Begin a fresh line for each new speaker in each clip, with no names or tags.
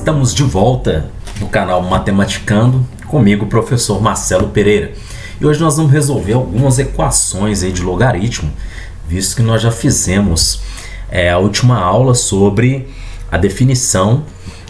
Estamos de volta no canal Matematicando, comigo, o professor Marcelo Pereira. E hoje nós vamos resolver algumas equações aí de logaritmo, visto que nós já fizemos a última aula sobre a definição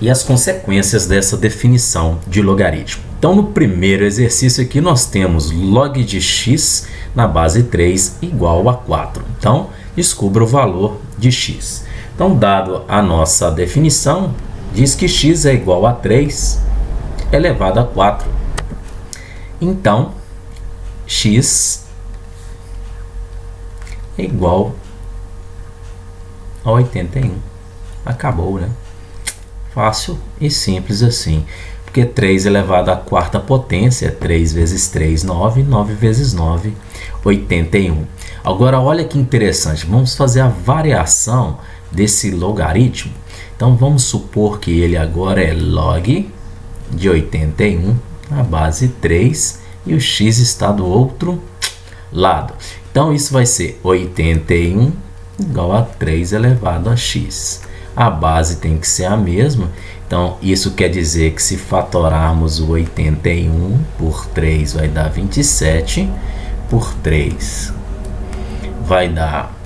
e as consequências dessa definição de logaritmo. Então, no primeiro exercício aqui, nós temos log de x na base 3 igual a 4. Então, descubra o valor de x. Então, dado a nossa definição, diz que x é igual a 3 elevado a 4. Então, x é igual a 81. Acabou, né? Fácil e simples assim. Porque 3 elevado à quarta potência é 3 vezes 3, 9. 9 vezes 9, 81. Agora, olha que interessante. Vamos fazer a variação desse logaritmo. Então, vamos supor que ele agora é log de 81 na base 3 e o x está do outro lado. Então, isso vai ser 81 igual a 3 elevado a x. A base tem que ser a mesma. Então, isso quer dizer que se fatorarmos o 81 por 3 vai dar 27, por 3 vai dar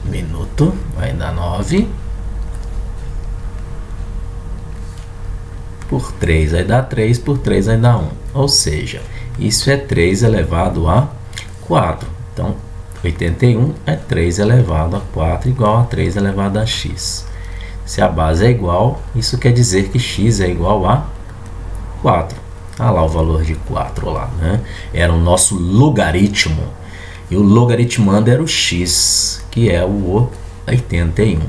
minuto, vai dar 9, por 3 vai dar 3, por 3 vai dar 1. Ou seja, isso é 3 elevado a 4. Então, 81 é 3 elevado a 4 igual a 3 elevado a x. Se a base é igual, isso quer dizer que x é igual a 4. Olha lá o valor de 4 lá, né? Era o nosso logaritmo. E o logaritmando era o x, que é o 81.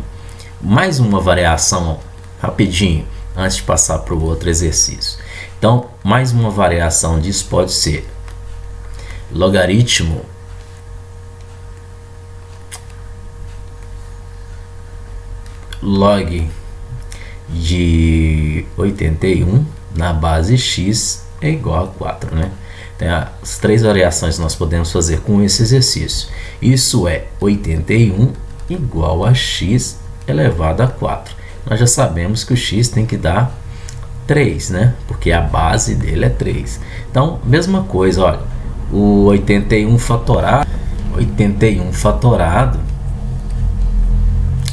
Mais uma variação rapidinho, antes de passar para o outro exercício. Então, mais uma variação disso pode ser logaritmo log de 81 na base x é igual a 4, né? Tem as três variações que nós podemos fazer com esse exercício. Isso é 81 igual a x elevado a 4. Nós já sabemos que o x tem que dar 3, né? Porque a base dele é 3. Então, mesma coisa, olha, o 81 fatorado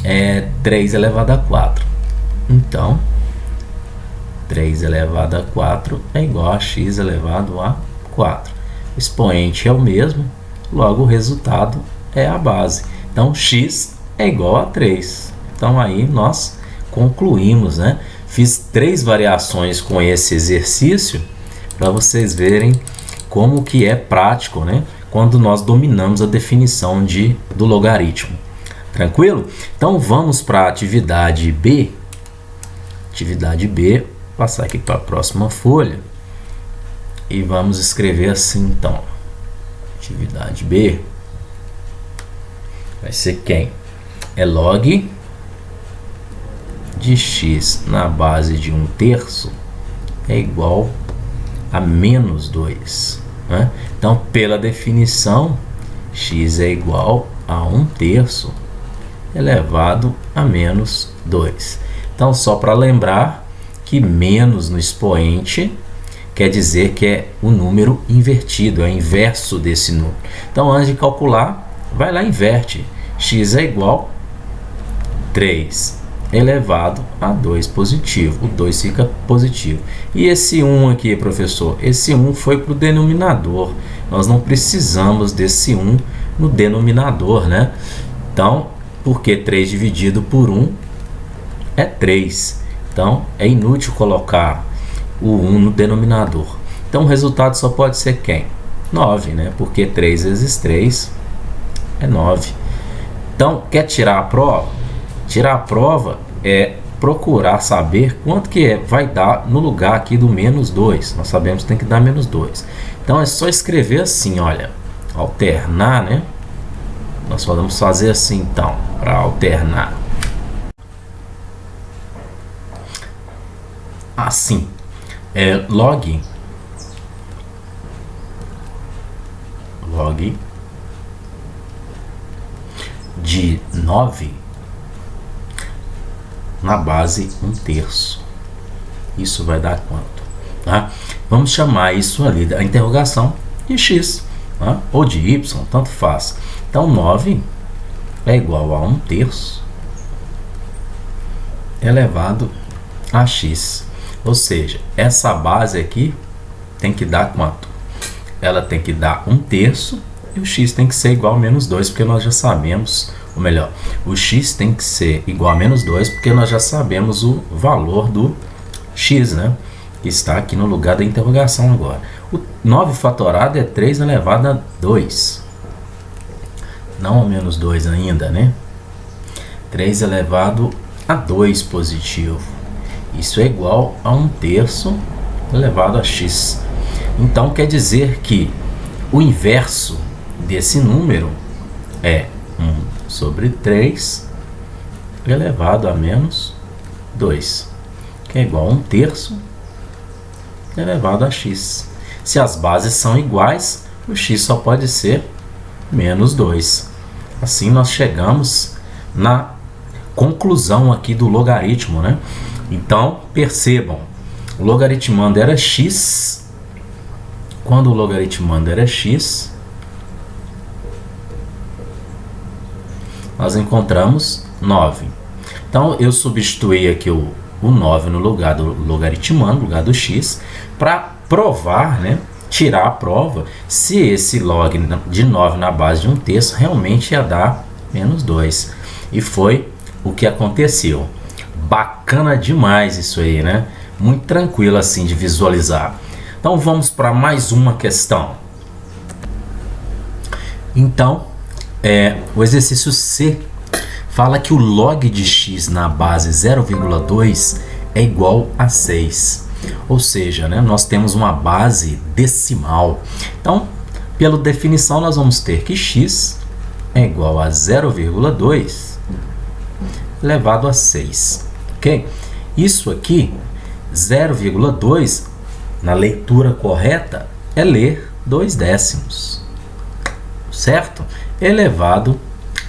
é 3 elevado a 4. Então, 3 elevado a 4 é igual a x elevado a 4. O expoente é o mesmo, logo o resultado é a base. Então, x é igual a 3. Então, aí nós concluímos, né? Fiz 3 variações com esse exercício para vocês verem como que é prático, né? Quando nós dominamos a definição do logaritmo. Tranquilo? Então, vamos para a atividade B. Atividade B, vou passar aqui para a próxima folha. E vamos escrever assim, então. Atividade B vai ser quem? É log de x na base de 1/3 é igual a menos 2. Né? Então, pela definição, x é igual a 1/3 elevado a menos 2. Então, só para lembrar que menos no expoente quer dizer que é o número invertido, é o inverso desse número. Então, antes de calcular, vai lá e inverte. X é igual a 3 elevado a 2 positivo. O 2 fica positivo. E esse 1 aqui, professor? Esse 1 foi para o denominador. Nós não precisamos desse 1 no denominador, né? Então, porque 3 dividido por 1 é 3. Então, é inútil colocar o 1 no denominador. Então, o resultado só pode ser quem? 9, né? Porque 3 vezes 3 é 9. Então, quer tirar a prova? Tirar a prova é procurar saber quanto que vai dar no lugar aqui do menos 2. Nós sabemos que tem que dar menos 2. Então, é só escrever assim, olha. Alternar, né? Nós podemos fazer assim, então, para alternar. Assim, log de 9 na base 1/3. Isso vai dar quanto? Tá? Vamos chamar isso ali da interrogação de x, tá? Ou de y, tanto faz. Então 9 é igual a 1/3 elevado a x. Ou seja, essa base aqui tem que dar quanto? Ela tem que dar 1/3 e o x tem que ser igual a menos 2, porque nós já sabemos, ou melhor, o x tem que ser igual a menos 2, porque nós já sabemos o valor do x, né? Que está aqui no lugar da interrogação agora. O 9 fatorado é 3 elevado a 2. Não a menos 2 ainda, né? 3 elevado a 2 positivo. Isso é igual a 1/3 elevado a x. Então quer dizer que o inverso desse número é 1 sobre 3 elevado a menos 2, que é igual a 1/3 elevado a x. Se as bases são iguais, o x só pode ser menos 2. Assim nós chegamos na conclusão aqui do logaritmo, né? Então, percebam, o logaritmando era x. Quando o logaritmando era x, nós encontramos 9. Então, eu substituí aqui o 9 no lugar do logaritmando, no lugar do x, para provar, né? Tirar a prova se esse log de 9 na base de 1/3 realmente ia dar menos 2. E foi o que aconteceu. Bacana demais isso aí, né? Muito tranquilo assim de visualizar. Então vamos para mais uma questão. Então, o exercício C fala que o log de x na base 0,2 é igual a 6. Ou seja, né, nós temos uma base decimal. Então, pela definição, nós vamos ter que x é igual a 0,2 elevado a 6. Ok? Isso aqui, 0,2, na leitura correta, é ler 2 décimos. Certo? Elevado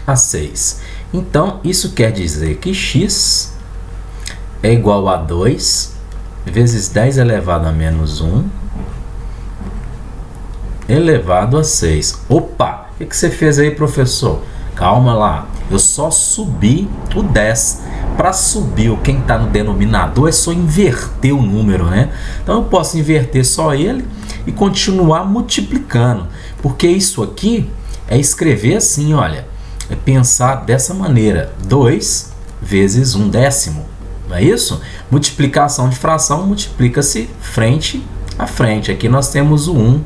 a 6. Então, isso quer dizer que x é igual a 2 vezes 10 elevado a menos 1 elevado a 6. Opa! O que você fez aí, professor? Calma lá. Eu só subi o 10. Para subir o quem está no denominador é só inverter o número, né? Então eu posso inverter só ele e continuar multiplicando. Porque isso aqui é escrever assim, olha. É pensar dessa maneira. 2 vezes 1 décimo. Não é isso? Multiplicação de fração multiplica-se frente a frente. Aqui nós temos o 1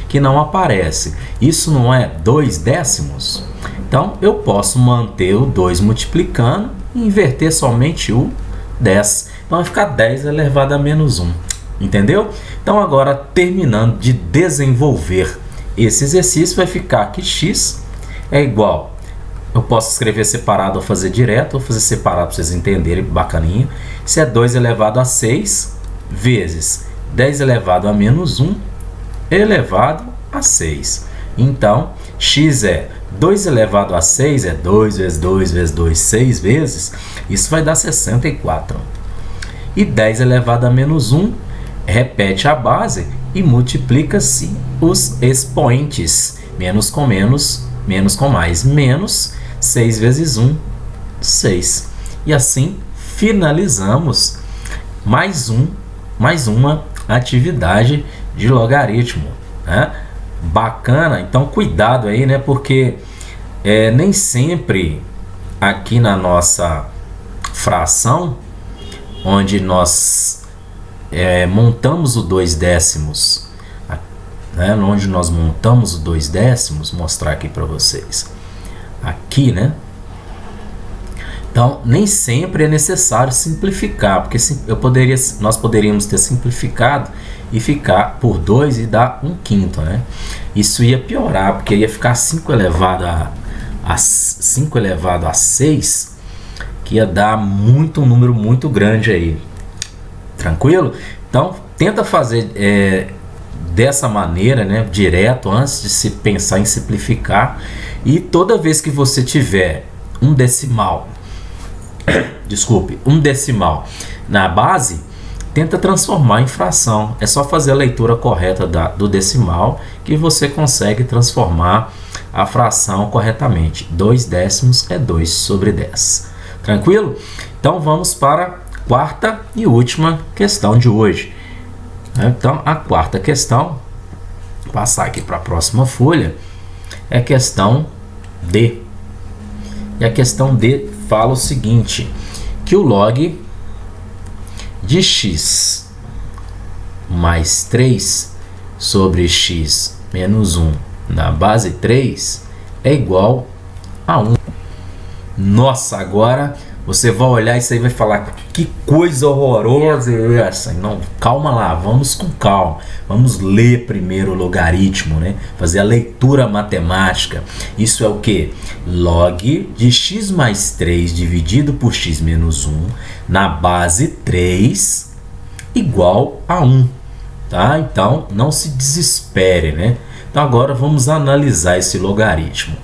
que não aparece. Isso não é 2 décimos? Então eu posso manter o 2 multiplicando e inverter somente o 10. Então vai ficar 10 elevado a menos 1. Entendeu? Então agora, terminando de desenvolver esse exercício, vai ficar que x é igual. Eu posso escrever separado ou fazer direto, ou fazer separado para vocês entenderem, bacaninha. Isso é 2 elevado a 6 vezes 10 elevado a menos 1 elevado a 6. Então, x é 2 elevado a 6, é 2 vezes 2 vezes 2, 6 vezes. Isso vai dar 64. E 10 elevado a menos 1, repete a base e multiplica-se os expoentes. Menos com menos, menos com mais, menos 6 vezes 1, 6. E assim finalizamos mais uma atividade de logaritmo, né? Bacana, então cuidado aí, né? Porque nem sempre aqui na nossa fração, onde nós montamos o 2 décimos, né? Onde nós montamos o 2 décimos, mostrar aqui para vocês. Aqui, né? Então, nem sempre é necessário simplificar, porque nós poderíamos ter simplificado e ficar por 2 e dar 1/5, né? Isso ia piorar, porque ia ficar 5 elevado a 6, que ia dar um número muito grande aí. Tranquilo? Então, tenta fazer dessa maneira, né, direto, antes de se pensar em simplificar. E toda vez que você tiver um decimal desculpe, um decimal na base, tenta transformar em fração. É só fazer a leitura correta do decimal que você consegue transformar a fração corretamente. 2 décimos é 2 sobre 10. Tranquilo? Então vamos para a quarta e última questão de hoje. Então a quarta questão, vou passar aqui para a próxima folha, é a questão D. E a questão D fala o seguinte, que o log de x mais 3 sobre x menos 1 na base 3 é igual a 1. Nossa, agora você vai olhar isso aí e vai falar, que coisa horrorosa é essa? Não, calma lá, vamos com calma. Vamos ler primeiro o logaritmo, né? Fazer a leitura matemática. Isso é o que? Log de x mais 3 dividido por x menos 1 na base 3 igual a 1. Tá? Então, não se desespere, né? Então, agora vamos analisar esse logaritmo.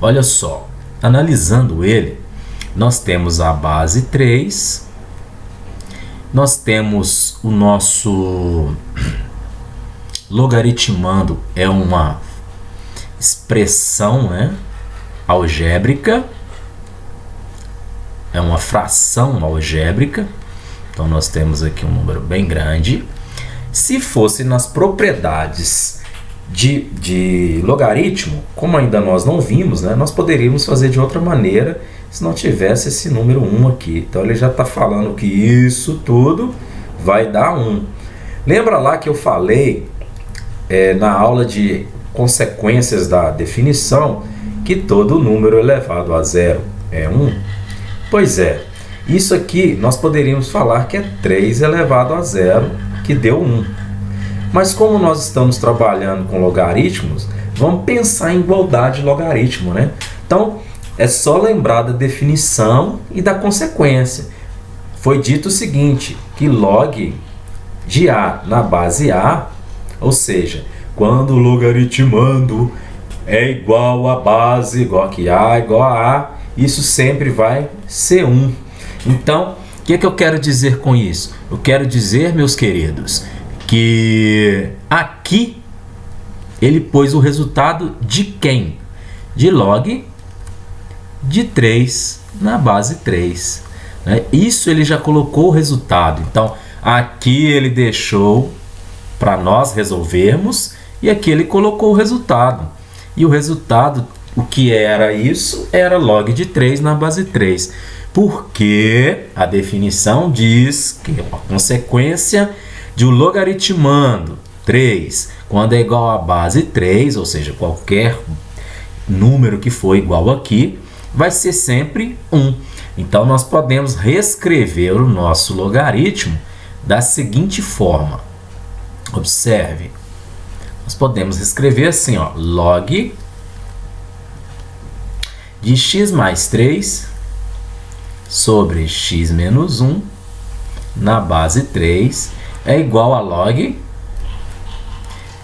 Olha só, analisando ele, nós temos a base 3, nós temos o nosso logaritmando, é uma expressão, né, algébrica, é uma fração algébrica, então nós temos aqui um número bem grande. Se fosse nas propriedades de logaritmo, como ainda nós não vimos, né, nós poderíamos fazer de outra maneira se não tivesse esse número 1 aqui. Então ele já está falando que isso tudo vai dar 1. Lembra lá que eu falei na aula de consequências da definição que todo número elevado a zero é 1? Pois é, isso aqui nós poderíamos falar que é 3 elevado a zero, que deu 1. Mas como nós estamos trabalhando com logaritmos, vamos pensar em igualdade de logaritmo, né? Então, é só lembrar da definição e da consequência. Foi dito o seguinte, que log de A na base A, ou seja, quando o logaritmando é igual a base, igual aqui A, igual a A, isso sempre vai ser 1. Então, o que eu quero dizer com isso? Eu quero dizer, meus queridos, que aqui ele pôs o resultado de quem? De log de 3 na base 3. Né? Isso ele já colocou o resultado. Então, aqui ele deixou para nós resolvermos e aqui ele colocou o resultado. E o resultado, o que era isso? Era log de 3 na base 3. Porque a definição diz que é uma consequência de um logaritmando 3, quando é igual a base 3, ou seja, qualquer número que for igual aqui, vai ser sempre 1. Então, nós podemos reescrever o nosso logaritmo da seguinte forma. Observe. Nós podemos escrever assim, ó, log de x mais 3 sobre x menos 1 na base 3 é igual a log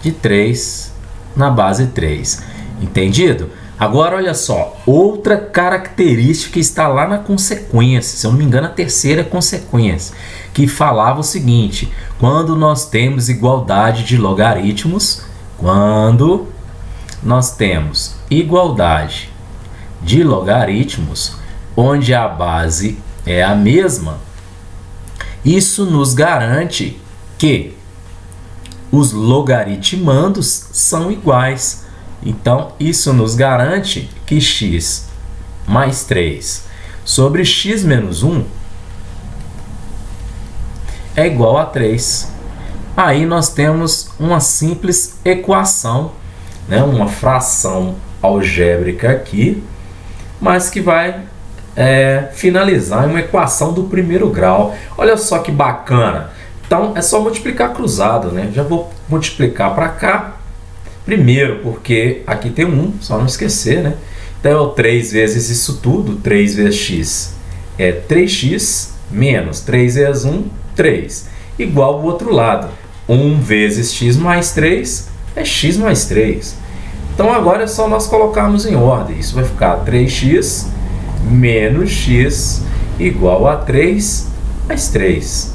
de 3 na base 3. Entendido? Agora, olha só, outra característica está lá na consequência, se eu não me engano, a terceira consequência, que falava o seguinte, quando nós temos igualdade de logaritmos, quando nós temos igualdade de logaritmos, onde a base é a mesma, isso nos garante que os logaritmandos são iguais. Então, isso nos garante que x mais 3 sobre x menos 1 é igual a 3. Aí nós temos uma simples equação, né? Uma fração algébrica aqui, mas que vai finalizar em uma equação do primeiro grau. Olha só que bacana. Então, é só multiplicar cruzado, né? Já vou multiplicar para cá. Primeiro, porque aqui tem 1, só não esquecer, né? Então, 3 vezes isso tudo, 3 vezes x é 3x, menos 3 vezes 1, 3. Igual o outro lado, 1 vezes x mais 3 é x mais 3. Então, agora é só nós colocarmos em ordem. Isso vai ficar 3x menos x igual a 3 mais 3.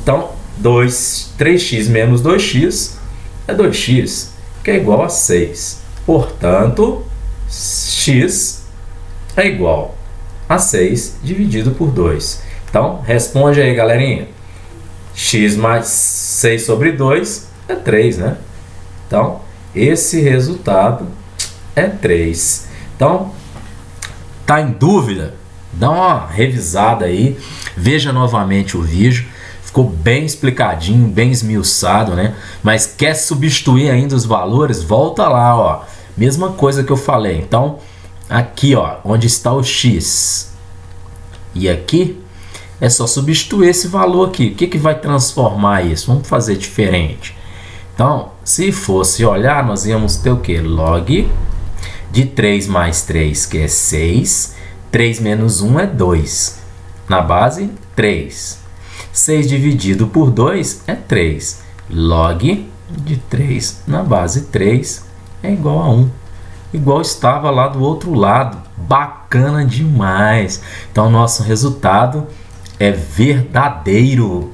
Então, 3x menos 2x é 2x, que é igual a 6. Portanto, x é igual a 6 dividido por 2. Então, responde aí, galerinha. X mais 6 sobre 2 é 3, né? Então, esse resultado é 3. Então, tá em dúvida? Dá uma revisada aí, veja novamente o vídeo. Ficou bem explicadinho, bem esmiuçado, né? Mas quer substituir ainda os valores? Volta lá, ó. Mesma coisa que eu falei. Então, aqui, ó, onde está o x. E aqui é só substituir esse valor aqui. O que que vai transformar isso? Vamos fazer diferente. Então, se fosse olhar, nós íamos ter o quê? Log de 3 mais 3, que é 6. 3 menos 1 é 2. Na base, 3. 6 dividido por 2 é 3. Log de 3 na base 3 é igual a 1. Igual estava lá do outro lado. Bacana demais. Então, nosso resultado é verdadeiro.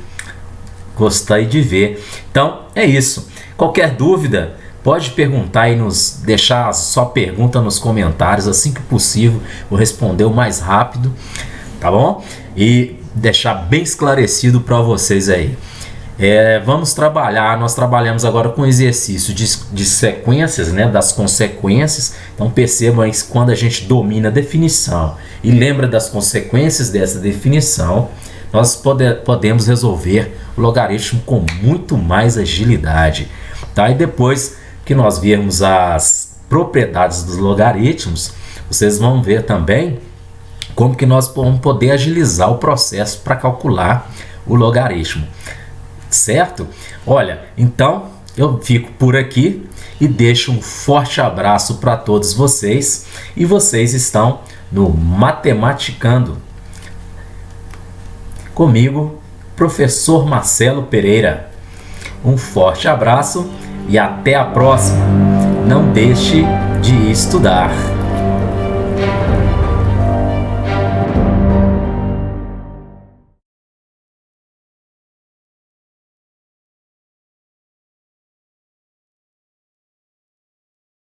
Gostei de ver. Então, é isso. Qualquer dúvida, pode perguntar e nos deixar a sua pergunta nos comentários. Assim que possível, vou responder o mais rápido. Tá bom? E deixar bem esclarecido para vocês aí. Vamos trabalhar, nós trabalhamos agora com exercício de sequências, né, das consequências. Então percebam aí que quando a gente domina a definição e lembra das consequências dessa definição, nós podemos resolver o logaritmo com muito mais agilidade. Tá? E depois que nós virmos as propriedades dos logaritmos, vocês vão ver também como que nós vamos poder agilizar o processo para calcular o logaritmo. Certo? Olha, então eu fico por aqui e deixo um forte abraço para todos vocês. E vocês estão no Matematicando. Comigo, professor Marcelo Pereira. Um forte abraço e até a próxima. Não deixe de estudar.